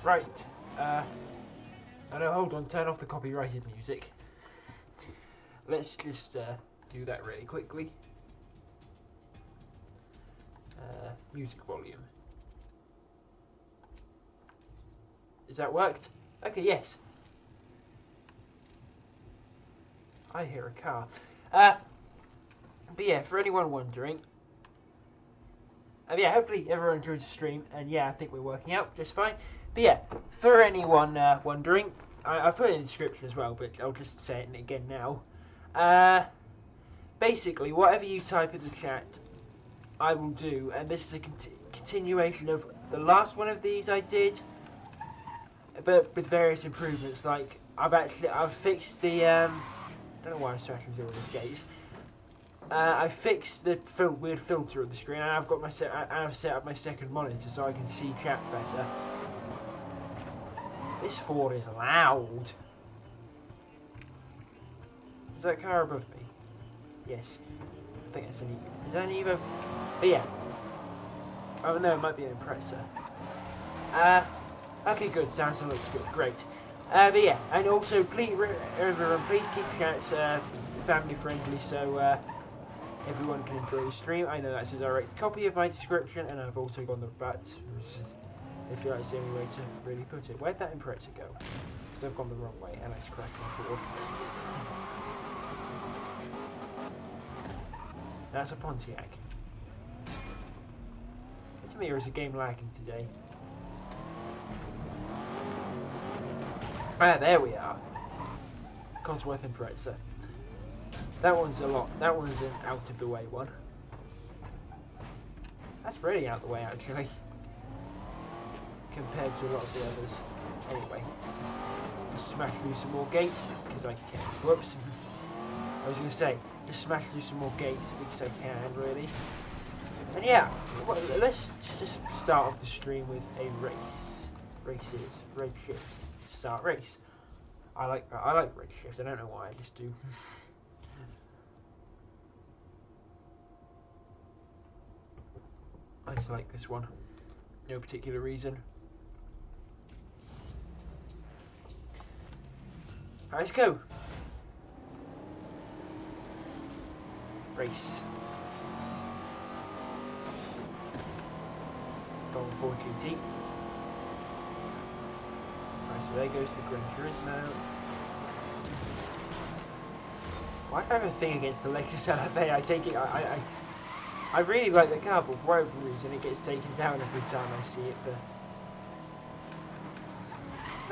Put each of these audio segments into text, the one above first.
Right. I know, hold on, turn off the copyrighted music. Let's just do that really quickly. Music volume. Has that worked? Okay, yes. I hear a car. But yeah, for anyone wondering, yeah, hopefully everyone enjoys the stream, and yeah, I think we're working out just fine. But yeah, for anyone wondering, I've put it in the description as well, but I'll just say it again now. Basically, whatever you type in the chat, I will do, and this is a continuation of the last one of these I did, but with various improvements. Like I've fixed the I don't know why I'm smashing through all these gates. I fixed the weird filter on the screen, and I've got I've set up my second monitor so I can see chat better. This Ford is loud. Is that car above me? Yes. I think that's an Evo. Is that an Evo? But yeah. Oh no, it might be an Impreza. Okay, good. Sounds and looks good. Great. But yeah, and also please remember, please keep chats family friendly so everyone can enjoy the stream. I know that's a direct copy of my description, and I've also gone the but I feel like it's the only way to really put it. Where'd that Impreza go? Because I've gone the wrong way and I just crashed my Ford. That's a Pontiac. To me, is a game lagging today. Ah, there we are. Cosworth Impreza. That one's a lot. That one's an out of the way one. That's really out of the way actually, compared to a lot of the others. Anyway, just smash through some more gates because I can. Whoops. I was going to say, just smash through some more gates because I can, really. And yeah, well, let's just start off the stream with a race. Races, Redshift, start race. I like Redshift. I don't know why, I just do. I just like this one. No particular reason. Right, let's go. Race. Going for GT. Right, so there goes the Gran Turismo. Why do I have a thing against the Lexus LFA? I take it. I really like the car, but for whatever reason, it gets taken down every time I see it for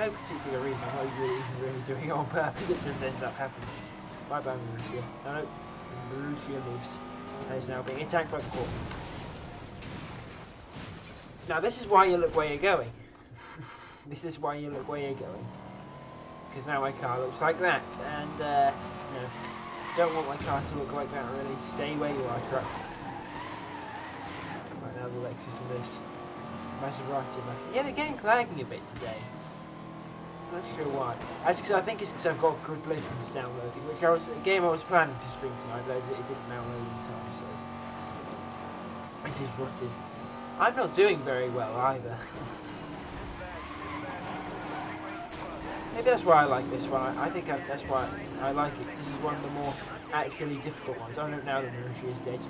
no particular reason. I'm not really doing it on purpose. It just ends up happening. Bye bye, Marussia. No, Marussia lives and is now being attacked by the Corp. Now this is why you look where you're going. This is why you look where you're going. Because now my car looks like that, and you know, don't want my car to look like that really. Stay where you are, truck. Right now the Lexus and this Maserati back. Yeah, the game's lagging a bit today. I'm not sure why. I think it's because I've got Good Legends downloading, which a game I was planning to stream tonight, but it didn't download in time, so it is what it is. I'm not doing very well either. Maybe that's why I like this one. I think that's why I like it, because this is one of the more actually difficult ones. I don't know now that Marushi is dead.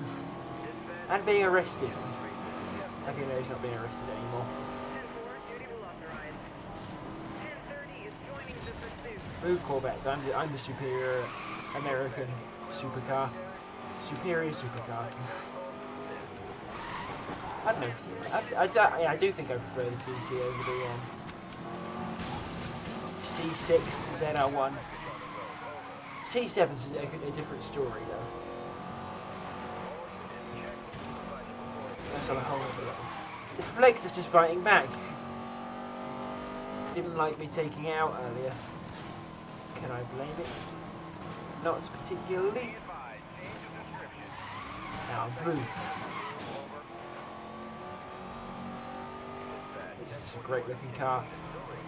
And being arrested. Okay, no, he's not being arrested anymore. Move Corvette. I'm the superior American supercar. Superior supercar. I don't know. I do think I prefer the GT over the C6 ZR1. C7 is a different story though. That's on a whole other level. This Flexus is fighting back. Didn't like me taking it out earlier. Can I blame it? Not particularly. Now blue. This is a great looking car.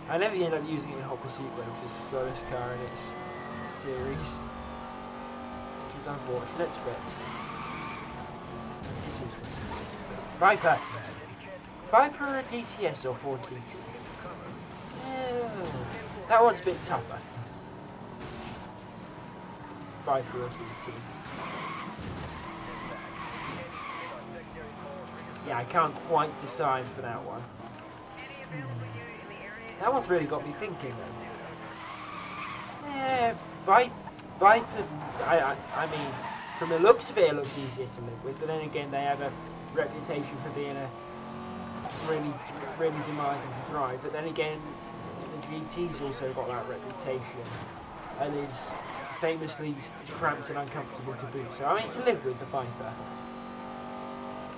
I never end up using it in Hot Pursuit though, because it's the slowest car in its series. Which is unfortunate, but it is what it is. Viper! Viper or a DTS or Ford GT? That one's a bit tougher. 540. Yeah, I can't quite decide for that one. That one's really got me thinking though. Yeah, Viper. I mean, from the looks of it, it looks easier to live with. But then again, they have a reputation for being a really demanding to drive. But then again, the GT's also got that reputation, and is famously cramped and uncomfortable to boot. So I mean, to live with the Viper.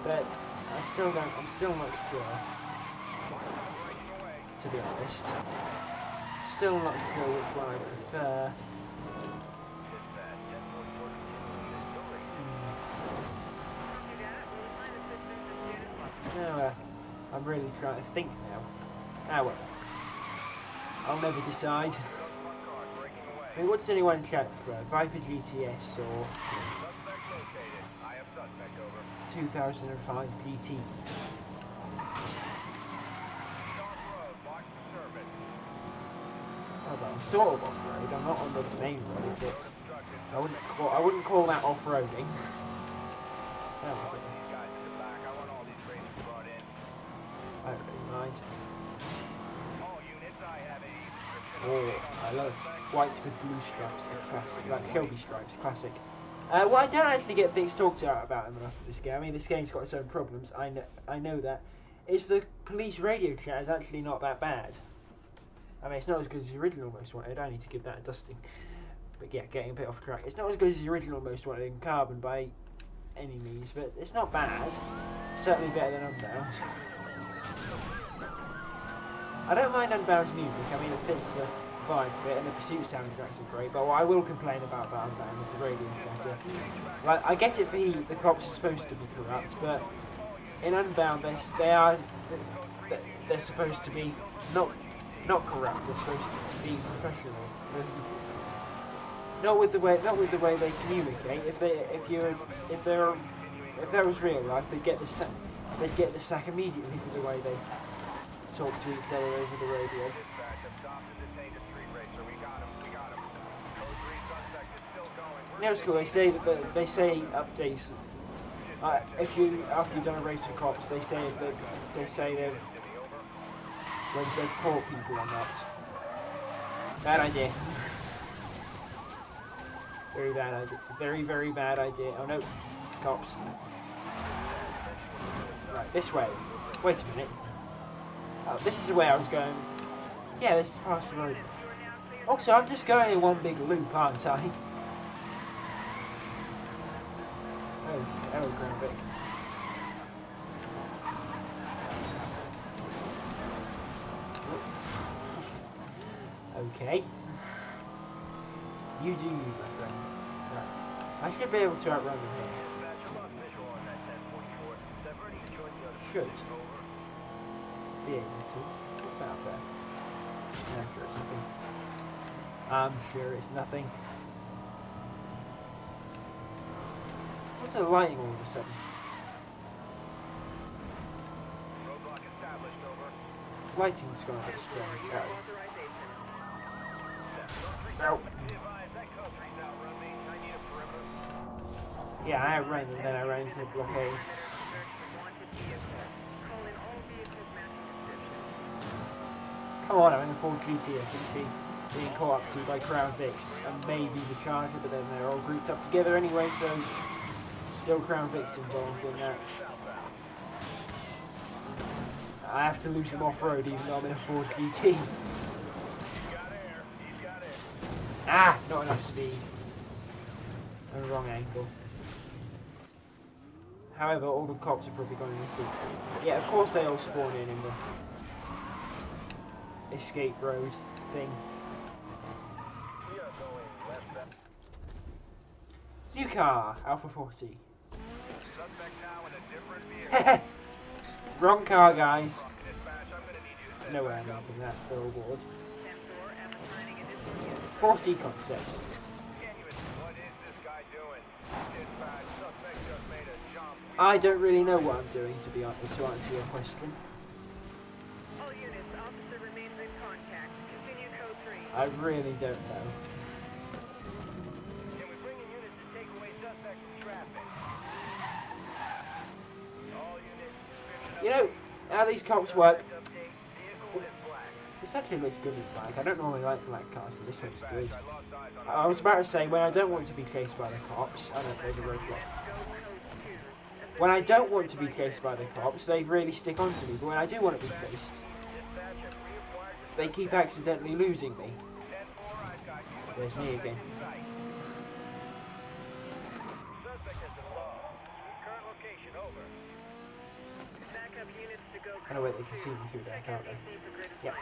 But I'm still not sure. To be honest, still not sure which one I prefer. No, I'm really trying to think now. Ah well, I'll never decide. I mean, what's anyone check for? Viper GTS or 2005 GT? Well, I'm sort of off-road. I'm not on the main road, but I wouldn't call that off-roading. Where was it? I don't really mind. Oh, I love white with blue stripes. Classic, like Shelby stripes. Classic. Well, I don't actually get things talked about him enough in this game. I mean, this game's got its own problems. I know that. It's the police radio chat is actually not that bad. I mean, it's not as good as the original Most Wanted. I need to give that a dusting. But yeah, getting a bit off track. It's not as good as the original Most Wanted in Carbon by any means, but it's not bad. Certainly better than Unbound. I don't mind Unbound's music. I mean, it fits the vibe of it, and the pursuit soundtracks are great. But what I will complain about Unbound is the radio setter. Like, I get it for the cops are supposed to be corrupt, but in Unbound they're supposed to be not corrupt. They're supposed to be professional. Not with the way they communicate. If that was real life, they'd get the sack immediately for the way they talk to each other over the radio. You know, it's cool. They say updates. After you've done a race with cops, they say that when they caught people or not. Bad idea. Very bad idea. Very, very bad idea. Oh no, cops. Right, this way. Wait a minute. Oh, this is the way I was going. Yeah, this is past the road. Also, I'm just going in one big loop, aren't I? Oh, Grand Vic. Okay. You do you, my friend. Right. I should be able to outrun them here. Should be able to. What's out there? I'm sure it's nothing. What's the lighting all of a sudden? Lighting's gone a bit strange. Oh. Yeah, I ran and then I ran into the blockade. Come on, I'm in a Ford GT. I shouldn't be being caught up to by Crown Vics and maybe the Charger, but then they're all grouped up together anyway, so still Crown Vics involved in that. I have to lose them off-road even though I'm in a Ford GT. Ah, not enough speed. And a wrong angle. However, all the cops are probably going to see. Yeah, of course they all spawn in the escape road thing. New car, Alpha 40. It's the wrong car, guys. Nowhere I'm making that billboard. 40 concepts. I don't really know what I'm doing, to answer your question. All units, officer remains in contact. Continue code I really don't know. Can we bring in units to take away suspect from traffic? All units, You know how these cops work? update, vehicle is black. This actually looks good in black. I don't normally like black cars, but this looks good. I lost eyes on I was about to say, when I don't want to be chased by the cops, I don't, there's a roadblock. When I don't want to be chased by the cops, they really stick onto me. But when I do want to be chased, they keep accidentally losing me. There's me again. Suspect has been lost. Current location over. Backup units to go. Oh wait, they can see me through there, can't they? Yeah.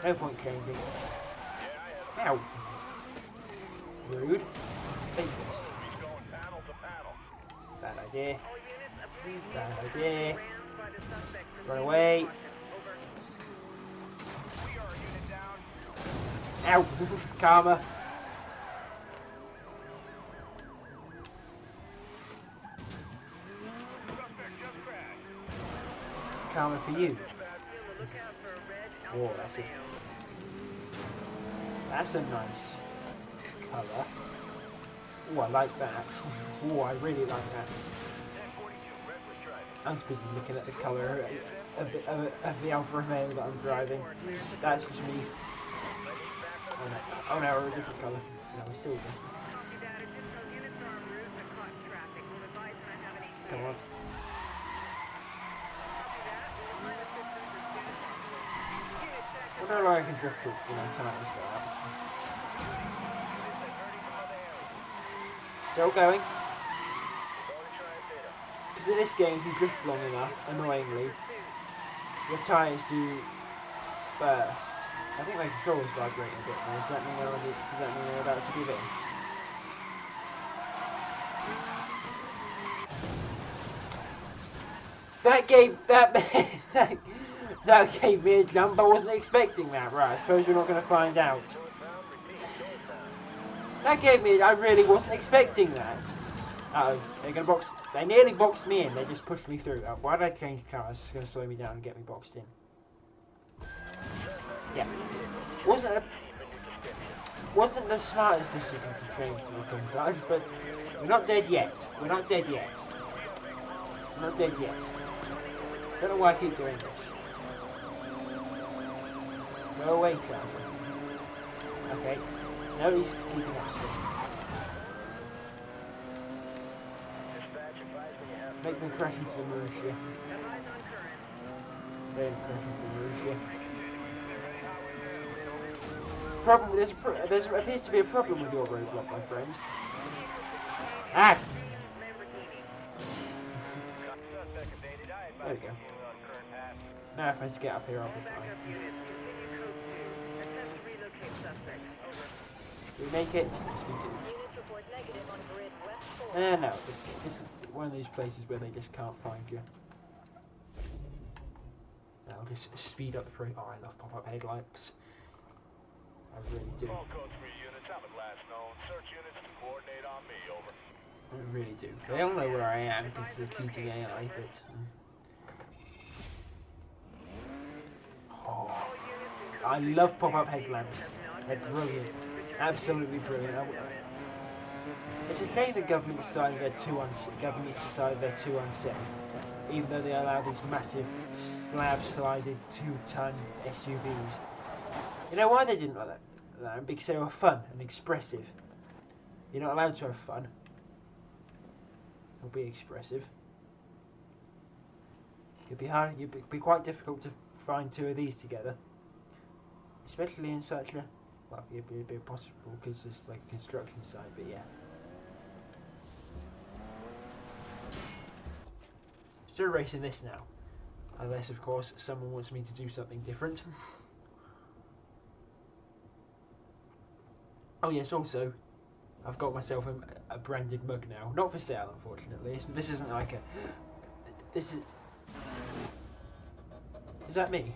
No point changing. Ow. Rude. Take this. Bad idea. Bad idea. Run away. Ow. Karma. Karma for you. Oh, that's it. That's a nice colour. Oh, I like that. Oh, I really like that. I'm just busy looking at the colour of the Alfa Romeo that I'm driving. That's just me. Oh no, we're a different colour. No, we're silver. Come on. Whatever I can drift to, tonight this go out. Still going. Because in this game, if you drift long enough, annoyingly, your tyres do burst. I think my controller's vibrating a bit more. Does that mean they're about to give in? That gave me a jump. I wasn't expecting that. Right, I suppose we're not going to find out. That gave me. I really wasn't expecting that. Uh-oh, they're going to box. They nearly boxed me in. They just pushed me through. Why did I change cars? It's going to slow me down and get me boxed in. Yeah. Wasn't the smartest decision to change the montage, but we're not dead yet. We're not dead yet. We're not dead yet. Don't know why I keep doing this. Go away, Charlie. Okay. No, he's keeping up still. Make them crash into the Marussia. They didn't crash into the Marussia. Problem. There appears to be a problem with your roadblock, my friend. Ah! There we go. Now if I just get up here, I'll be fine. Do we make it? Let's continue. No, this is one of those places where they just can't find you. I'll just speed up the pro. Oh, I love pop-up headlights. I really do. I really do. They don't know where I am because it's a cheating AI, but... Oh, I love pop-up headlamps. They're brilliant. Absolutely brilliant. It's a shame the government decided they're too unsafe. Even though they allow these massive slab-sided 2-ton SUVs. You know why they didn't like that? Because they were fun and expressive. You're not allowed to have fun. Or be expressive. It'd be quite difficult to find two of these together. Especially in such a... Well, it'd be a bit possible because it's like a construction site, but yeah. Still racing this now. Unless, of course, someone wants me to do something different. Oh yes, also, I've got myself a branded mug now. Not for sale, unfortunately. This isn't like a... This is... Is that me?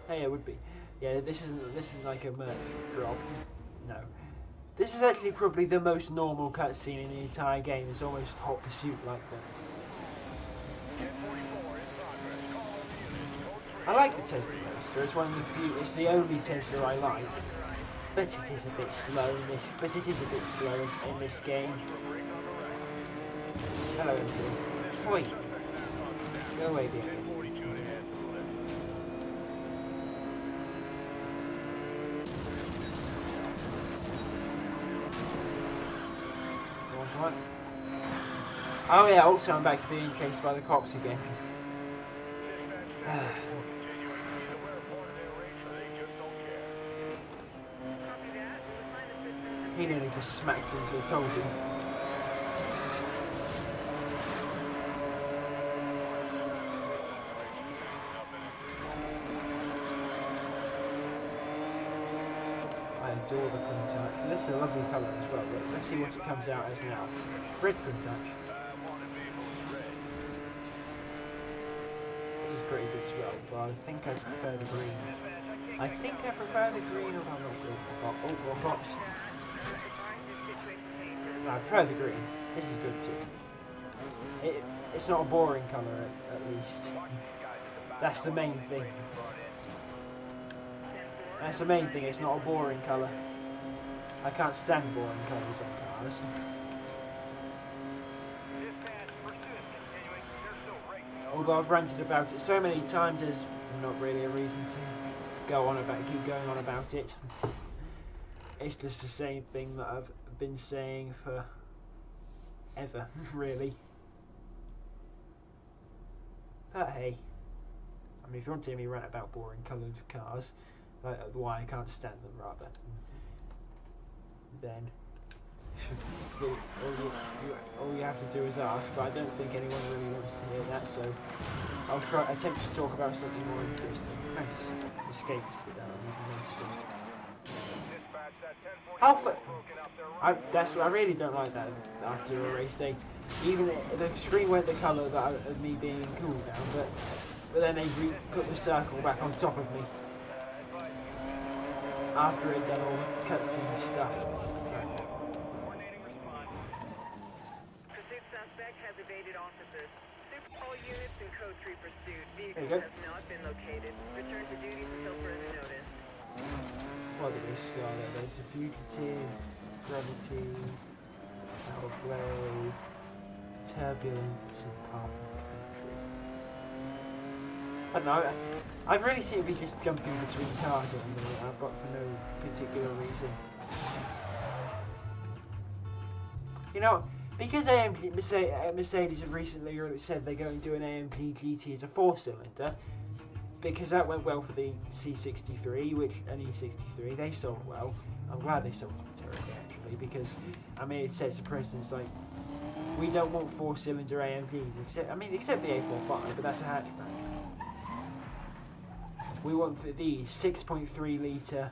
Hey, it would be. Yeah, this isn't like a merch drop. No. This is actually probably the most normal cutscene in the entire game. It's almost Hot Pursuit like that. I like the Tesla Roadster. It's one of the few. It's the only Tesla I like. But it is a bit slow in this. But it is a bit slow in this game. Hello, Enfield. Oi! Go away, dear. What? Oh yeah, also I'm back to being chased by the cops again. He nearly just smacked into a toll booth. I adore the green touch. This is a lovely colour as well. But let's see what it comes out as now. Red green touch. This is pretty good as well, but I think I prefer the green. I think I prefer the green, or I'm not sure. Oh, cops. No, I prefer the green. This is good too. It's not a boring colour, at least. That's the main thing. That's the main thing, it's not a boring colour. I can't stand boring colours on cars. Although I've ranted about it so many times, there's not really a reason to keep going on about it. It's just the same thing that I've been saying for ever, really. But hey, I mean, if you want to hear me rant about boring coloured cars, like why I can't stand them rather, then all you have to do is ask, but I don't think anyone really wants to hear that, so I'll attempt to talk about something more interesting. Thanks, escaped without even noticing. I really don't like that after a race day. Even the screen went the colour of me being in cooldown, but then they put the circle back on top of me after it done all the cutscene stuff. There you go. What did we start at? There's a fugitive, gravity, power play, turbulence, and parking country. I don't know. I've really seen me just jumping between cars at the minute, but for no particular reason. You know, because Mercedes have recently said they're going to do an AMG GT as a 4-cylinder, because that went well for the C63, and E63, they sold well. I'm glad they sold them terribly, actually, because, I mean, it sets a precedence, like, we don't want 4-cylinder AMGs, except the A45, but that's a hatchback. We want the 6.3 litre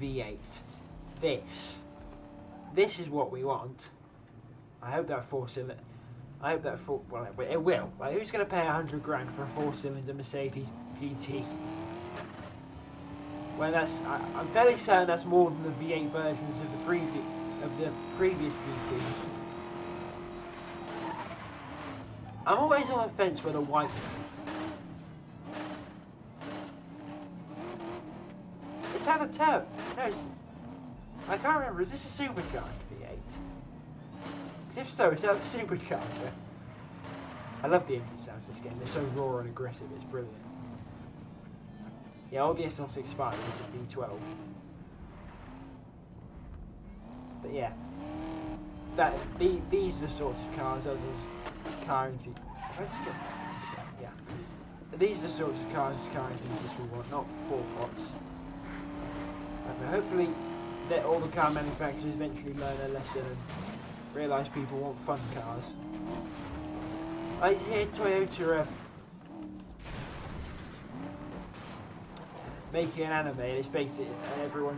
V8. This is what we want. I hope that 4-cylinder. Well, it will. Like, who's going to pay 100 grand for a 4-cylinder Mercedes GT? Well, I'm fairly certain that's more than the V8 versions of the previous GT. I'm always on the fence with a white. It's had a turbo. No, I can't remember. Is this a supercharged V8? If so, it's a supercharger. I love the engine sounds of this game. They're so raw and aggressive. It's brilliant. Yeah, all the SL65 is a V12. But yeah, these are the sorts of cars as car enthusiasts. Yeah, these are the sorts of cars as car enthusiasts we want, not 4-pots. And hopefully, that all the car manufacturers eventually learn a lesson and realise people want fun cars. I hear Toyota making an anime, and it's basically everyone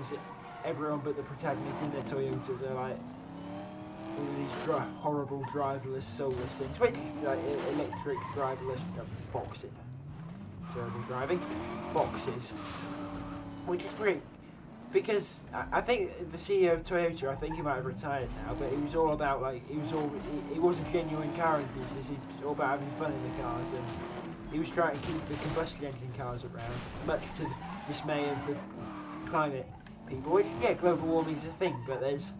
but the protagonists in their Toyotas are like all these horrible driverless, soulless things, which like electric driverless boxing, terrible driving boxes, which is great. Because I think the CEO of Toyota, I think he might have retired now, but he was all about he was a genuine car enthusiast. He was all about having fun in the cars, and he was trying to keep the combustion engine cars around, much to the dismay of the climate. people. Which, yeah, global warming's a thing, but there's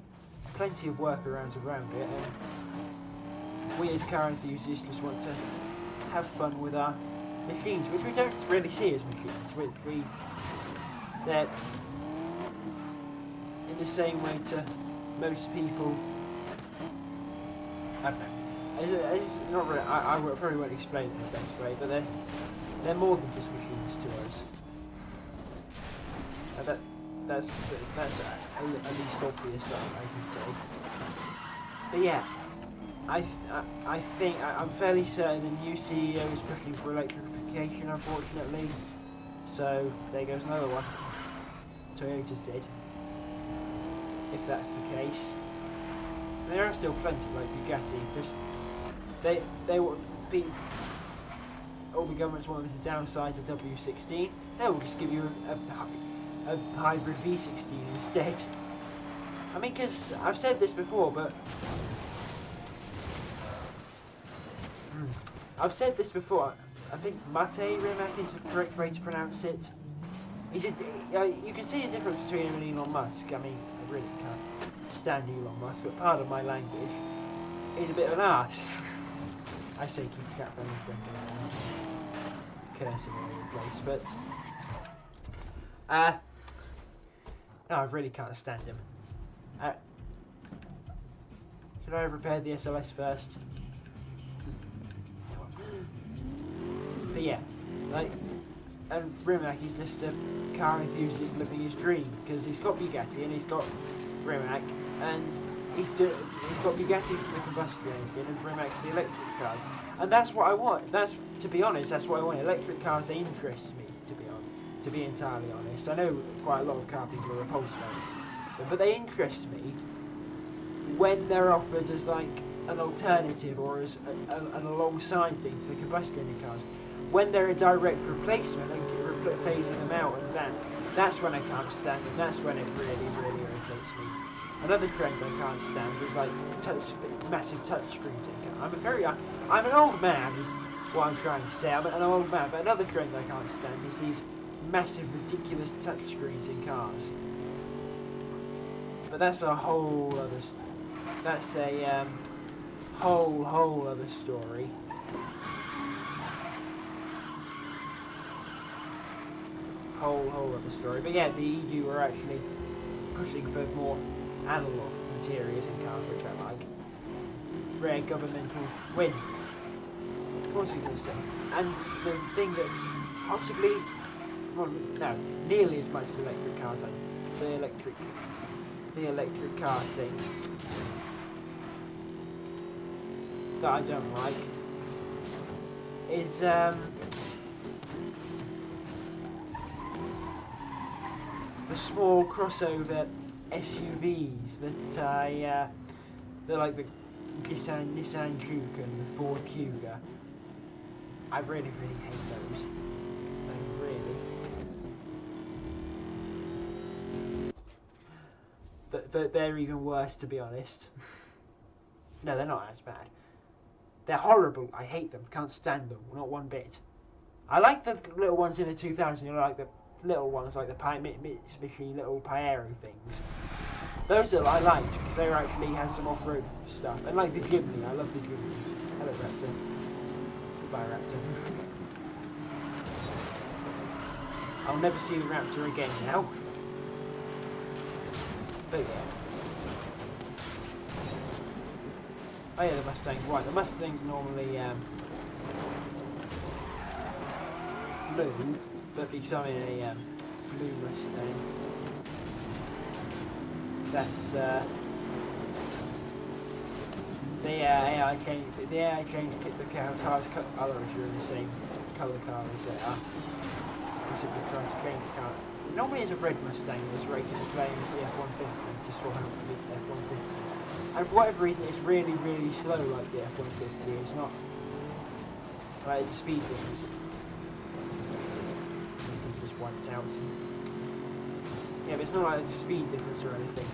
plenty of workarounds around it. And we as car enthusiasts just want to have fun with our machines, which we don't really see as machines. They're in the same way to most people. I don't know. It's not really. I probably won't explain it in the best way, but they're more than just machines to us. That's at least obvious that I can say. But yeah, I think I'm fairly certain the new CEO is pushing for electrification, unfortunately. So there goes another one. Toyota's dead. If that's the case, there are still plenty like Bugatti. Just they will be. All the governments want them to downsize the W16. They will just give you a hybrid V16 instead. I mean, because I've said this before, but I think Mate Rimac is the correct way to pronounce it. You can see a difference between him and Elon Musk. I mean, I really can't stand Elon Musk, but pardon my language, he's a bit of an arse. I say keep that family friendly, cursing all over the place, but no, I really can't stand him. Should I have repaired the SLS first? But yeah, like, and Rimac is just a car enthusiast living his dream, because he's got Bugatti and he's got Rimac, and he's got Bugatti for the combustion engine and Rimac for the electric cars, and that's what I want. To be honest, that's what I want. Electric cars, they interest me, to be entirely honest. I know quite a lot of car people are repulsed by it, but they interest me when they're offered as like an alternative or as an alongside thing to the combustion engine cars. When they're a direct replacement and phasing them out, and that's when I can't stand them. That's when it really, really irritates me. Another trend I can't stand is like massive touchscreens. I'm an old man, is what I'm trying to say. I'm an old man, but another trend I can't stand is these massive, ridiculous touchscreens in cars. But that's a whole other. That's a whole other story. Whole other story. But yeah, the EU are actually pushing for more analog interiors in cars, which I like. Rare governmental win. What was I going to say? And the thing that possibly, well, no, nearly as much as electric cars, like the electric car thing that I don't like is the small crossover SUVs that they're like the Nissan Juke and the Ford Kuga. I really hate those. But they're even worse, to be honest. No, they're not as bad. They're horrible. I hate them. Can't stand them. Not one bit. I like the little ones in the 2000s. You know, like the little ones, like the Mitsubishi little Pyero things. Those I liked because they actually had some off-road stuff. And like the Jimny. I love the Jimny. Hello, Raptor. Goodbye, Raptor. I'll never see the Raptor again now. But yeah. Oh yeah, the Mustang's white. The Mustang's normally blue, but because I'm in a blue Mustang, that's the AI changed the car's colour if you're in the same colour car as they are. Because if you're trying to change the car. Normally it's a red Mustang that's racing the claim as the F-150 to swap out the F-150. And for whatever reason it's really slow like the F-150. It's not like it's a speed difference. It's just wiped out. Yeah, but it's not like there's a speed difference or anything.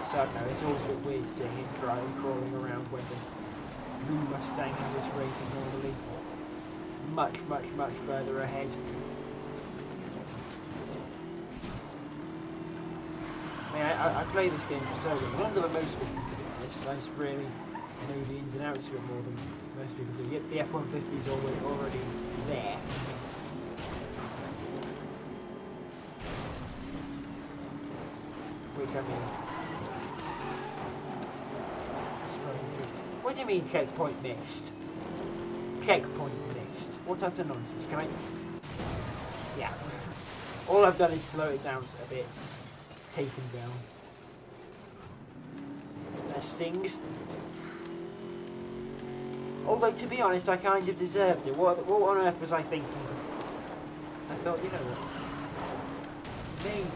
So I don't know, it's always a bit weird seeing it crawling around when the blue Mustang is racing normally much further ahead. I mean, I play this game for so long, longer than most people, to be honest. I just really know the ins and outs of it more than most people do. Yet the F-150 is already there. Which I mean, what do you mean checkpoint missed? Checkpoint missed. What utter nonsense? Can I? Yeah. All I've done is slow it down a bit. Taken down. That stings. Although, to be honest, I kind of deserved it. What on earth was I thinking? I thought, you know what? Maybe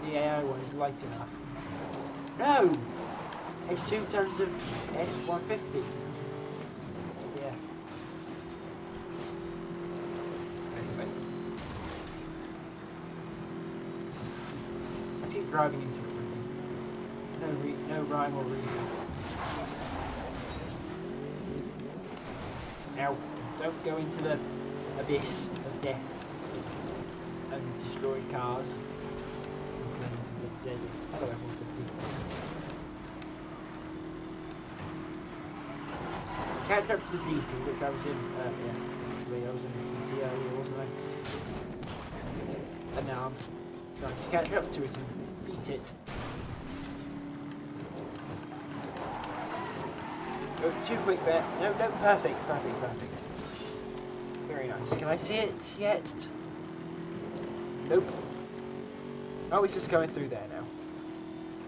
the AI one is light enough. No! It's 2 tons of F-150. Yeah. Anyway. I keep driving into everything. No rhyme or reason. Now, don't go into the abyss of death and destroy cars. Hello, F-150. Catch up to the GT, which I was in earlier. Actually, I was in the GT earlier, wasn't I? And now I'm trying to catch up to it and beat it. Oh, too quick there. No, perfect. Very nice. Can I see it yet? Nope. Oh, it's just going through there now.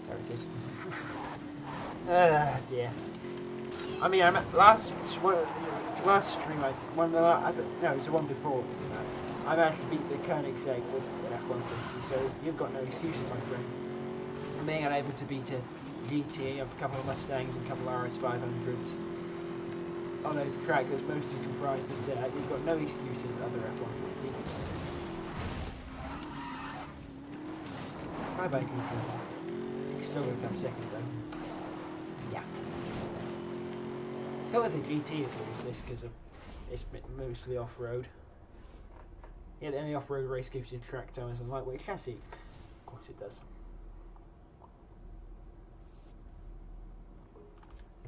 There it is. Ah, dear. I mean, I'm at last stream I did. No, it's the one before. I've actually beat the Koenigsegg with an F-150, so you've got no excuses, my friend. And being unable to beat a GT, a couple of Mustangs, and a couple of RS500s on a track that's mostly comprised of dirt, you've got no excuses other F-150. Bye-bye, GT. It's still going to come second, though. Yeah. I thought with the GT it was this because it's mostly off-road. Yeah, the only off-road race gives you track tires and lightweight chassis. Of course it does.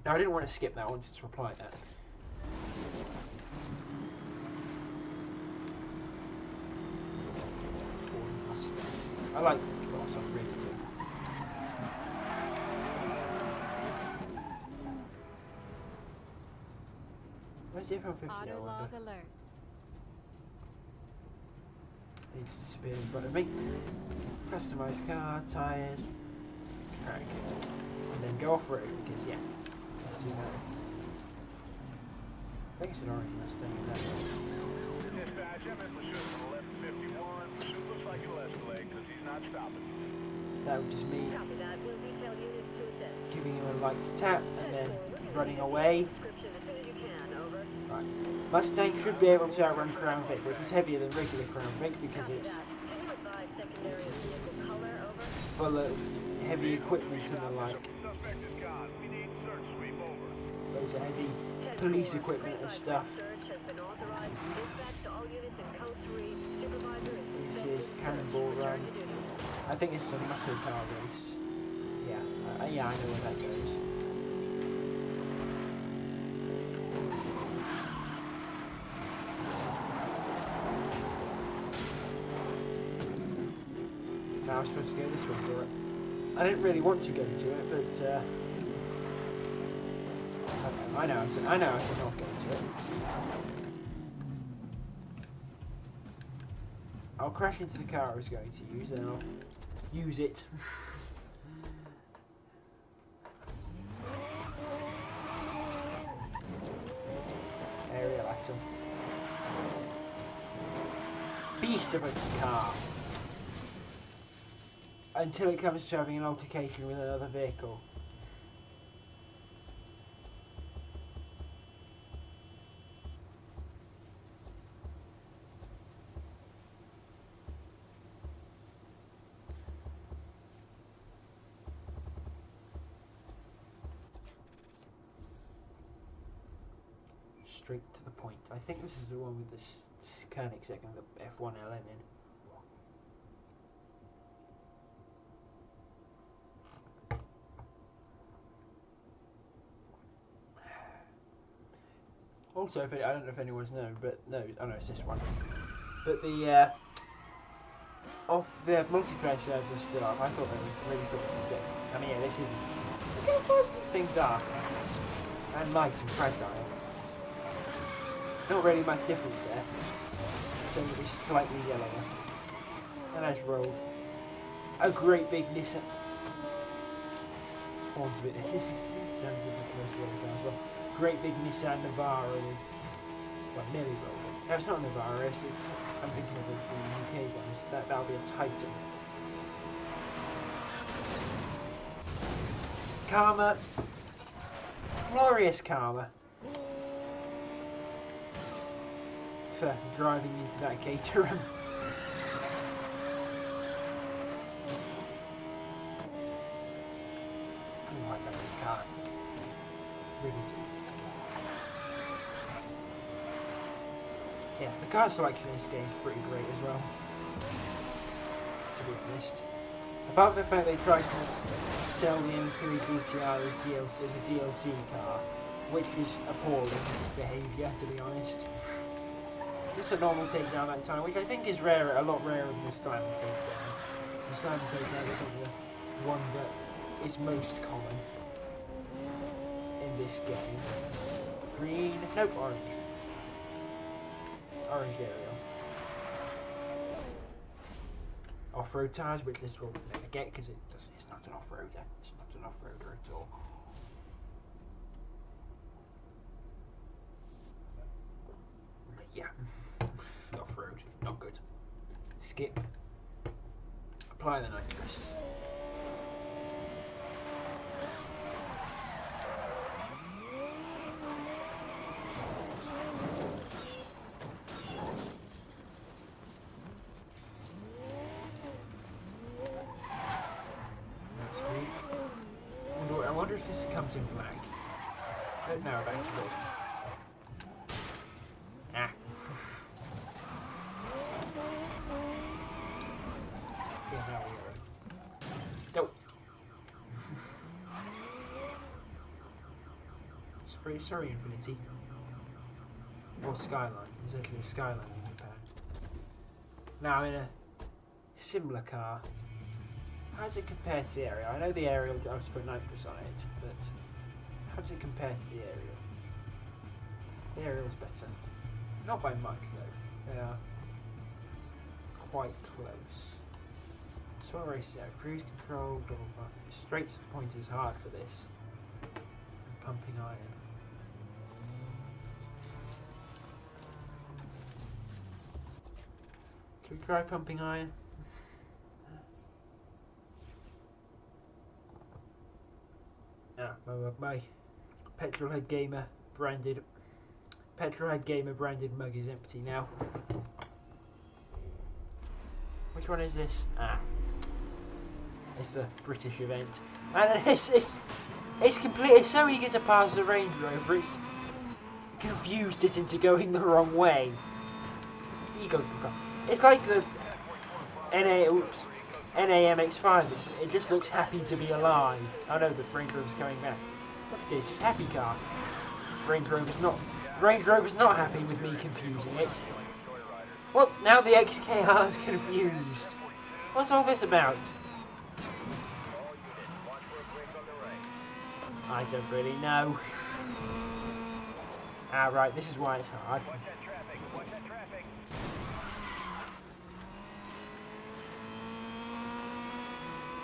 Now I didn't want to skip that once it's replied that. Ford Mustang. I like the class, I really do. Where's the F-150? Auto log alert. It's disappeared in front of me. Customise car, tyres, track. And then go off-road because, yeah, let's do that. I think it's an orange Mustang in that one. Dispatch, MS Lachute from 1151. Lachute looks like he'll escalate because he's not stopping. That was just me Copy that. We'll detail units to assist. giving him a light tap and then running away. Description as soon as you can. Over. Right. Mustang should be able to outrun Crown Vic, which is heavier than regular Crown Vic because Copy it's that. Can you advise secondary vehicle color? Over. full of heavy equipment and the like. Suspect is gone. We need search sweep over. Loads of heavy police equipment and stuff. Search has been authorized. Dispatch to all units in code 3. Supervisor is This is Cannonball Run. I think it's a muscle car race. Yeah, yeah, I know where that goes. Now I'm supposed to go this way for it. I didn't really want to go to it, but I know how to not go to it. I'll crash into the car I was going to use, and I'll use it. Aerial action. Beast of a car. Until it comes to having an altercation with another vehicle. Straight to the point. I think this is the one with the Koenigsegg and the F1LN in. Also, if I don't know if anyone's known, but no, oh no, it's this one. But the the multiplayer servers are still up. I thought they were really good. I mean, yeah, this isn't. Look how fast these things are, and light and fragile. Not really much difference there. So it's slightly yellower. And as rolled, a great big Nissan. Horns a bit. This sounds different close to the other as well. Great big Nissan Navara with, well, nearly rolled. No, it's not a Navara. I'm thinking of the UK ones. That'll be a Titan. Karma. Glorious Karma. For driving into that Caterham. I like this car. Really do. Yeah, the car selection in this game is pretty great as well. To be honest. Apart from the fact they tried to sell the M3 GTR as a DLC car, which was appalling behaviour, to be honest. Just a normal takedown that time, which I think is rarer, a lot rarer than the Styling takedown. The Styling takedown is the one that is most common in this game. Green, nope, orange. Orange area. Off-road tires, which this will never get because it's not an off-roader. It's not an off-roader at all. Yeah. Off-road, not good. Skip. Apply the nitrous. That's great. I wonder if this comes in black. Oh, no, back to red. Ah. Yeah, now we are. Nope. Sorry, Infinity. Or Skyline. There's actually a Skyline in Japan. Now in a similar car. How does it compare to the Aerial? I know the Aerial, I've just put nitrous on it, but how does it compare to the Aerial? The Aerial's better. Not by much though. They are quite close. So what race out? Cruise control, double bump. Straight to the point is hard for this. And pumping iron. Should we try pumping iron? My Petrolhead Gamer branded mug is empty now. Which one is this? Ah, it's the British event, and it's complete. It's so eager to pass the Range Rover. It's confused it into going the wrong way. It's like the NAMX5. It just looks happy to be alive. I know the Range Rover's coming back. Look at it, it's just happy car. Range Rover's not happy with me confusing it. Well, now the XKR's confused. What's all this about? I don't really know. Ah, right, this is why it's hard.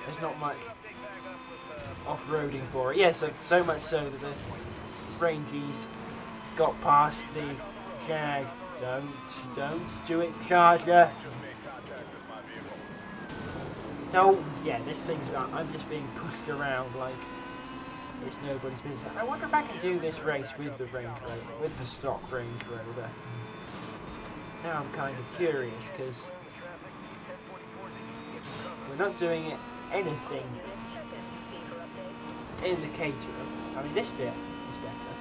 There's not much off-roading for it. Yeah, so much so that the Rangies got past the Jag. Don't do it, Charger. No, yeah, this thing's about. I'm just being pushed around like it's nobody's business. I wonder if I can do this race with the Range Rover, with the stock Range Rover. Now I'm kind of curious because we're not doing anything in the Caterham. I mean, this bit is better.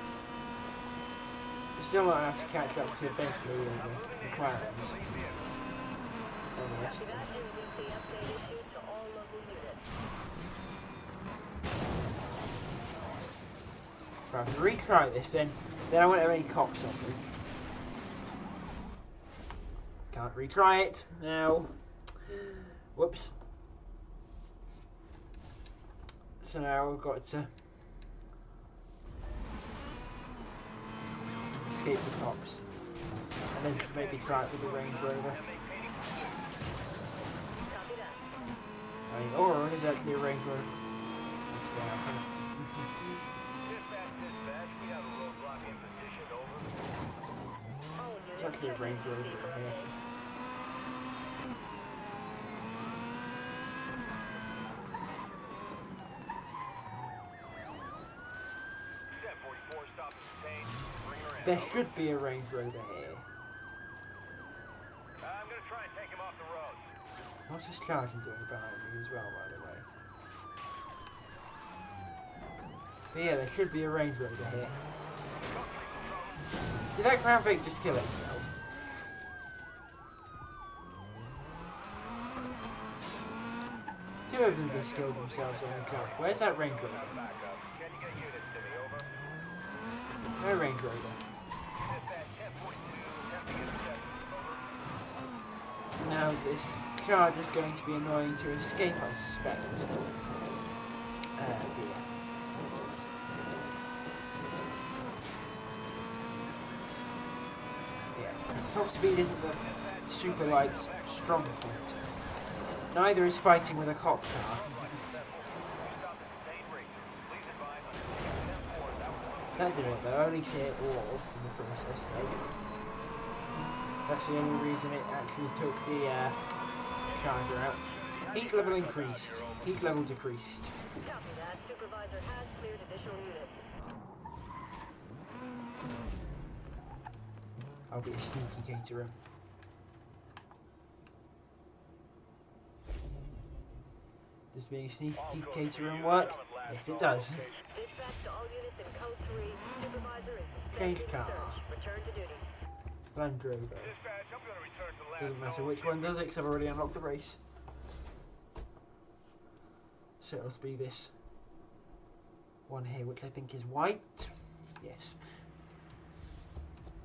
We still might have to catch up to Bentley and the McLarens and the rest of them. Right, to retry this then, Then I won't have any cops on me. Can't retry it now. Whoops. So now we've got to escape the cops. And then maybe try it with the Range Rover. I mean, or is actually a Range Rover. Dispatch, we have a roadblock in position, over. It's actually a Range Rover here. 1044, stop and detain. Bring her in. There should be a Range Rover here. I'm gonna try and take him off the road. What's this charging doing behind me as well, by the way? But yeah, there should be a Range Rover here. Did that Crown Vic just kill itself? Two of them just killed themselves on the car. Where's that Range Rover? Can you get units to me, over? No Range Rover. Dispatch, 1042, have to get a check, over. Now this charge is going to be annoying to escape, I suspect. Dear. Yeah, top speed isn't the super light strong point. Neither is fighting with a cop car. That did it though, I only see it all in the process though. That's the only reason it actually took the charger out. Heat level increased, heat level decreased. Copy that. Supervisor has cleared additional units. I'll be a sneaky caterer. Does being a sneaky caterer work? Yes, it does. Dispatch to all units in code 3. Supervisor is Change suspended car. search. Return to duty. Land Rover. Dispatch, I'm gonna return to last Doesn't matter known which one does it, because I've already unlocked the race. So it'll be this one here, which I think is white. Yes.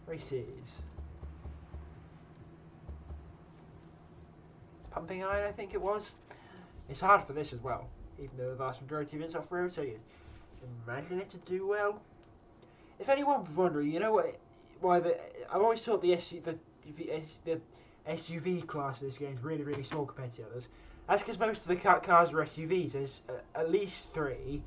Races. Pumping Iron, I think it was. It's hard for this as well, even though the vast majority of it's off-road, so you imagine it to do well. If anyone was wondering, you know what? Why I've always thought the SUV class of this game is really, really small compared to the others. That's because most of the cut cars are SUVs. There's at least 3.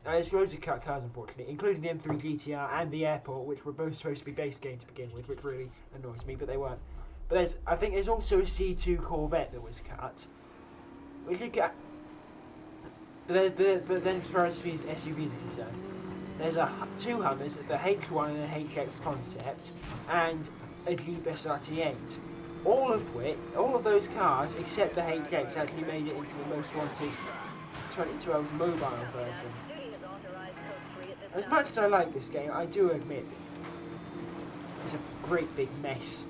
There's loads of cut cars, unfortunately, including the M3 GTR and the Airport, which were both supposed to be base game to begin with, which really annoys me, but they weren't. But I think there's also a C2 Corvette that was cut, which you get. But then, as far as SUVs are concerned, there's 2 Hummers, the H1 and the HX concept, and a Jeep SRT8. All of those cars, except the HX, actually made it into the Most Wanted 2012 mobile version. Duty has authorized code 3 at this As time. much as I like this game, I do admit it's a great big mess.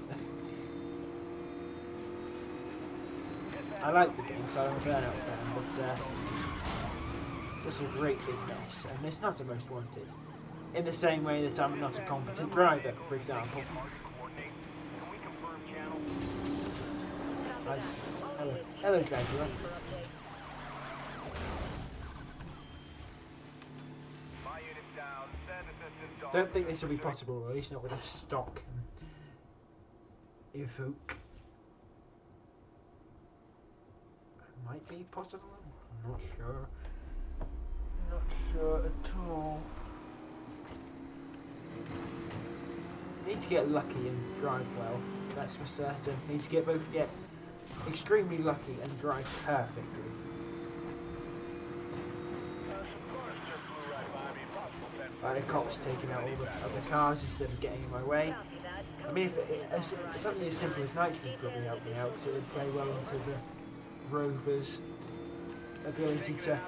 I like the game, so I'm a Burnout fan, but it's a great big mess, and it's not a Most Wanted. In the same way that I'm not a competent driver, for example. Hello, Jaguar. Don't think this will be possible, or at least not with a stock Evoque. Might be possible. I'm not sure. Not sure at all. Need to get lucky and drive well. That's for certain. Need to get extremely lucky and drive perfectly. Like the cops taking out all the other cars instead of getting in my way. I mean, if something as simple as nitrogen would probably help me out, because it would play well into the Rover's ability to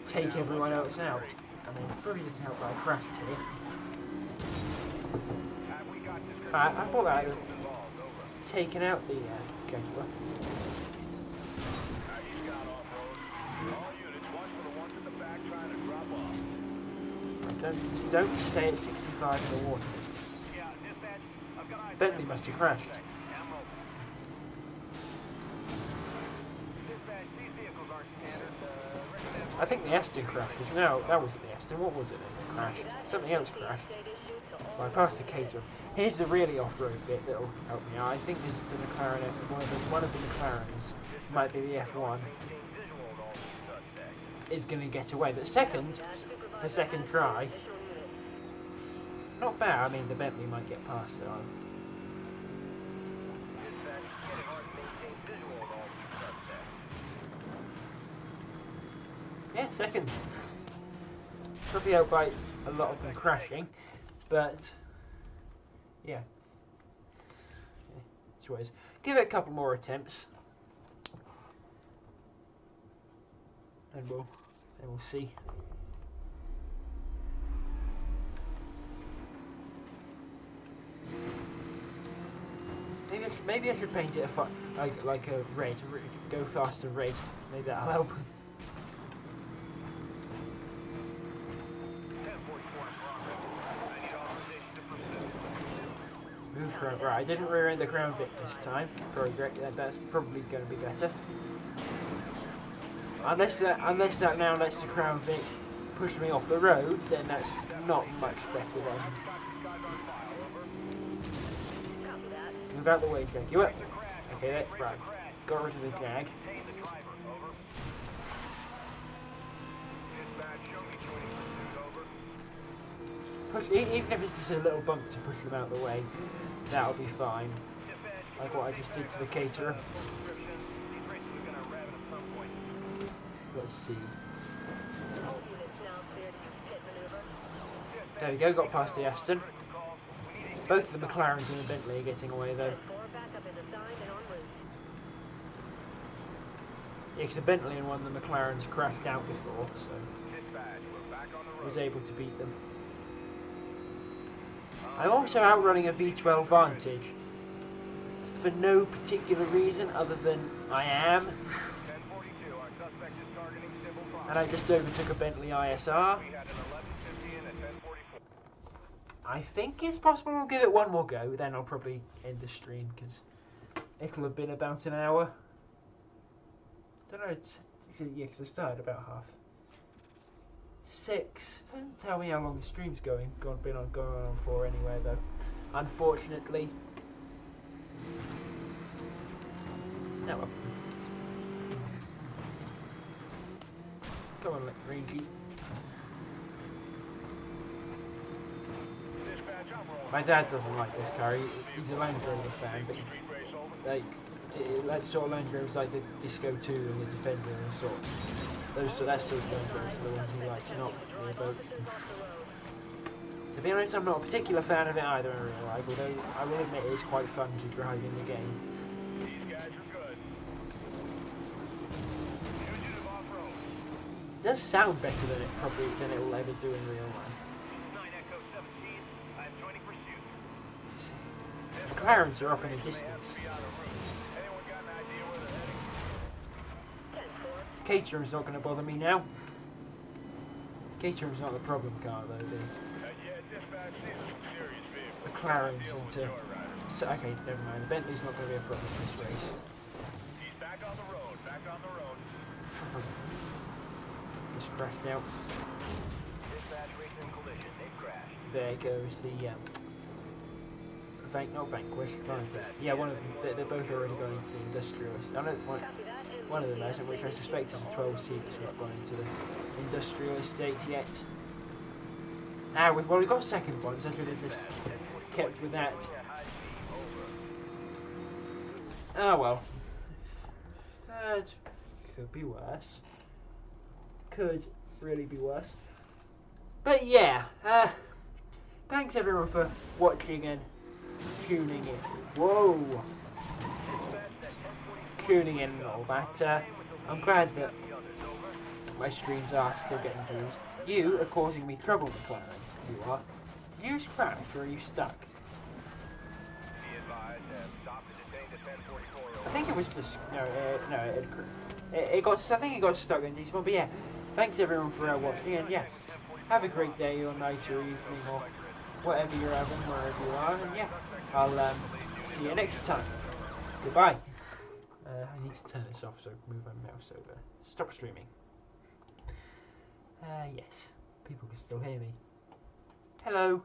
take everyone else out. I mean, it probably doesn't help that I crashed here. I thought that I had taken out the Jaguar. Don't stay at 65 in the water. Yeah, dispatch. I've got eyes. Bentley must have crashed. Ammo. Dispatch, these vehicles aren't standard. Recommend I think the Aston crashed. No, that wasn't the Aston. What was it that crashed? Something else crashed. Well, I passed the caterer. Here's the really off-road bit that'll help me out. I think this is the McLaren, one of the McLarens, might be the F1, is going to get away. But the second try, not bad. I mean, the Bentley might get past it. Yeah, second. Probably out by a lot of them crashing, but yeah. That's what it is. Give it a couple more attempts, and we'll see. Maybe I should paint it like a red, go faster red. Maybe that'll help. Move front right. I didn't rear end the Crown Vic this time. That's probably going to be better. Unless that now lets the Crown Vic push me off the road, then that's not much better then. Move out the way, Jack. You up? Okay, right. Got rid of the Jag. Push, even if it's just a little bump to push them out of the way, that'll be fine. Like what I just did to the caterer. Let's see. There we go, got past the Aston. Both the McLarens and the Bentley are getting away though. Yeah, because the Bentley and one of the McLarens crashed out before, so I was able to beat them. I'm also outrunning a V12 Vantage for no particular reason other than I am. And I just overtook a Bentley ISR. I think it's possible we'll give it one more go, then I'll probably end the stream because it'll have been about an hour. Don't know, yeah, because I started about 6:30. Doesn't tell me how long the stream's going on for anyway though. Unfortunately. No. Well. Come on, Rangy. My dad doesn't like this car. He's a Land Rover fan, but like sort of Land Rovers like the Disco 2 and the Defender and sort of that sort of Land Rovers are the ones he likes, not the boat. To be honest, I'm not a particular fan of it either in real life, although I will admit it is quite fun to drive in the game. These guys are good. Fugitive off-road. It does sound better than it will ever do in real life. 9 Echo 17. I'm joining pursuit. McLarens are off in the distance. Anyone got an idea where they're heading? Catering's not going to bother me now. Catering's not the problem car though, Yeah, dispatch, these are some serious vehicles. McLaren's into... So, okay, never mind. The Bentley's not going to be a problem in this race. He's back on the road, Just crashed out. Dispatch racing collision, they crashed. There goes the not Vanquish, Vantage. Yeah, one of them. They're both already going into the Industrialist. I know one of them hasn't, which I suspect is a 12-seat that's not going into the Industrial Estate yet. Ah, we've got second ones. I should have just kept with that. Ah well. Third could be worse. Could really be worse. But yeah, thanks everyone for watching and tuning in. Whoa! Tuning in and all that. I'm glad that my streams are still getting views. You are causing me trouble, McLaren. You are. Did you just crash or are you stuck? I think it was just it got. I think it got stuck in decent. But yeah, thanks everyone for watching and yeah, have a great day or night or evening or whatever you're having, wherever you are. And yeah, I'll see you next time. Goodbye. I need to turn this off so I can move my mouse over. Stop streaming. Yes, people can still hear me. Hello.